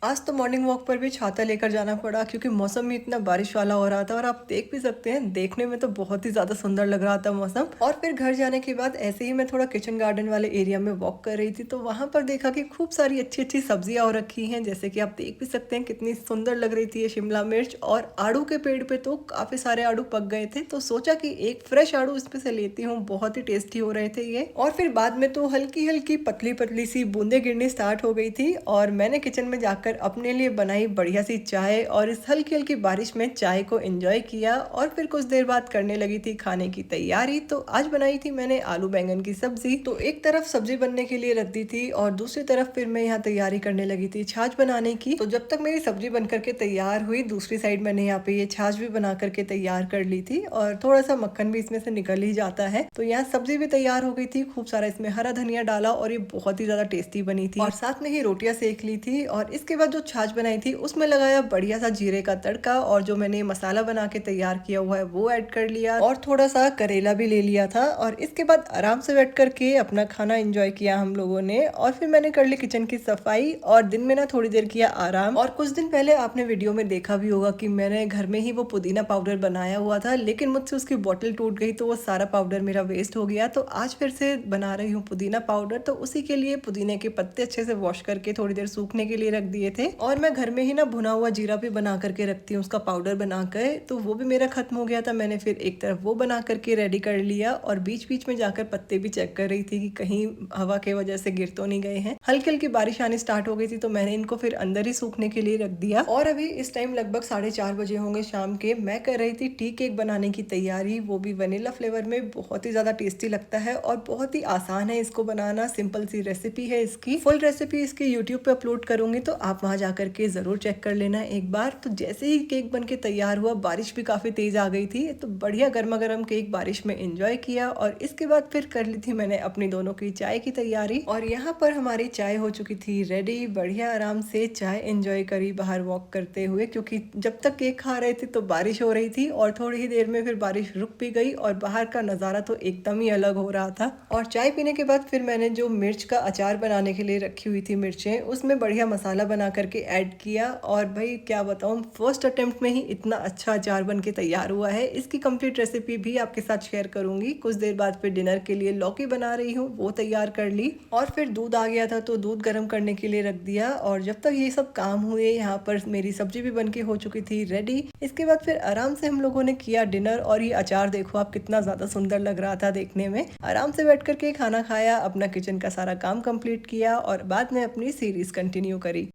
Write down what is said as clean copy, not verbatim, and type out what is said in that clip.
आज तो morning walk पर भी छाता लेकर जाना पड़ा क्योंकि मौसम भी इतना बारिश वाला हो रहा था और आप देख भी सकते हैं, देखने में तो बहुत ही ज़्यादा सुंदर लग रहा था मौसम। और फिर घर जाने के बाद ऐसे ही मैं थोड़ा किचन गार्डन वाले एरिया में वॉक कर रही थी, तो वहां पर देखा कि खूब सारी अच्छी अच्छी सब्जियां हो रखी हैं। जैसे कि आप देख भी सकते हैं कितनी सुंदर लग रही थी ये शिमला मिर्च, और आड़ू के पेड़ पे तो काफी सारे आड़ू पक गए थे, तो सोचा कि एक फ्रेश आड़ू इसमें से लेती हूँ। बहुत ही टेस्टी हो रहे थे ये। और फिर बाद में तो हल्की हल्की पतली पतली सी बूंदे गिरनी स्टार्ट हो गई थी, और मैंने किचन में जाकर अपने लिए बनाई बढ़िया सी चाय, और इस हल्की हल्की बारिश में चाय को एंजॉय किया। और फिर कुछ देर बाद करने लगी थी खाने की तैयारी। तो आज बनाई थी मैंने आलू बैंगन की सब्जी। तो एक तरफ सब्जी बनने के लिए रख दी थी और दूसरी तरफ फिर मैं यहाँ तैयारी करने लगी थी छाछ बनाने की। तो जब तक मेरी सब्जी बन करके तैयार हुई, दूसरी साइड मैंने यहाँ पे ये छाछ भी बना करके तैयार कर ली थी, और थोड़ा सा मक्खन भी इसमें से निकल ही जाता है। तो यहाँ सब्जी भी तैयार हो गई थी, खूब सारा इसमें हरा धनिया डाला और ये बहुत ही ज्यादा टेस्टी बनी थी। और साथ में ही रोटियां सेक ली थी, और इसके बाद जो छाछ बनाई थी उसमें लगाया बढ़िया सा जीरे का तड़का, और जो मैंने मसाला बना के तैयार किया हुआ है वो ऐड कर लिया, और थोड़ा सा करेला भी ले लिया था। और इसके बाद आराम से बैठ करके अपना खाना एंजॉय किया हम लोगों ने। और फिर मैंने कर ली किचन की सफाई, और दिन में ना थोड़ी देर किया आराम। और कुछ दिन पहले आपने वीडियो में देखा भी होगा कि मैंने घर में ही वो पुदीना पाउडर बनाया हुआ था, लेकिन मुझसे उसकी बोतल टूट गई, तो वो सारा पाउडर मेरा वेस्ट हो गया। तो आज फिर से बना रही हूँ पुदीना पाउडर। तो उसी के लिए पुदीने के पत्ते अच्छे से वॉश करके थोड़ी देर सूखने के लिए रख दिए थे, और मैं घर में ही ना भुना हुआ जीरा भी बना करके रखती हूँ उसका पाउडर बनाकर। तो वो भी मेरा खत्म हो गया था, मैंने फिर एक तरफ वो बना करके रेडी कर लिया, और बीच बीच में जाकर पत्ते भी चेक कर रही थी कि कहीं हवा के वजह से गिर तो नहीं गए हैं। हल्की हल्की बारिश आनी स्टार्ट हो गई थी, तो मैंने इनको फिर अंदर ही सूखने के लिए रख दिया। और अभी इस टाइम लगभग 4:30 बजे होंगे शाम के। मैं कर रही थी टी केक बनाने की तैयारी, वो भी वनीला फ्लेवर में। बहुत ही ज्यादा टेस्टी लगता है और बहुत ही आसान है इसको बनाना। सिंपल सी रेसिपी है इसकी। फुल रेसिपी इसकी यूट्यूब पे अपलोड करूंगी, तो आप वहां जाकर के जरूर चेक कर लेना एक बार। तो जैसे ही केक बन के तैयार हुआ, बारिश भी काफी तेज आ गई थी, तो बढ़िया गर्मा गर्म केक बारिश में एंजॉय किया। और इसके बाद फिर कर ली थी मैंने अपनी दोनों की चाय की तैयारी, और यहाँ पर हमारी चाय हो चुकी थी रेडी। बढ़िया आराम से चाय एंजॉय करी बाहर वॉक करते हुए, क्योंकि जब तक केक खा रहे थे तो बारिश हो रही थी, और थोड़ी ही देर में फिर बारिश रुक भी गई, और बाहर का नज़ारा तो एकदम ही अलग हो रहा था। और चाय पीने के बाद फिर मैंने जो मिर्च का अचार बनाने के लिए रखी हुई थी मिर्चें, उसमें बढ़िया मसाला बना करके ऐड किया। और भाई क्या बताऊँ, फर्स्ट अटेम्प्ट में ही इतना अच्छा अचार बन के तैयार हुआ है। इसकी कंप्लीट रेसिपी भी आपके साथ शेयर करूंगी। कुछ देर बाद फिर डिनर के लिए लौकी बना रही हूँ, वो तैयार कर ली। और फिर दूध आ गया था, तो दूध गर्म करने के लिए रख दिया। और जब तक ये सब काम हुए, यहाँ पर मेरी सब्जी भी बन के हो चुकी थी रेडी। इसके बाद फिर आराम से हम लोगों ने किया डिनर। और ये अचार देखो आप, कितना ज्यादा सुंदर लग रहा था देखने में। आराम से बैठ करके खाना खाया, अपना किचन का सारा काम कंप्लीट किया, और बाद में अपनी सीरीज कंटिन्यू करी।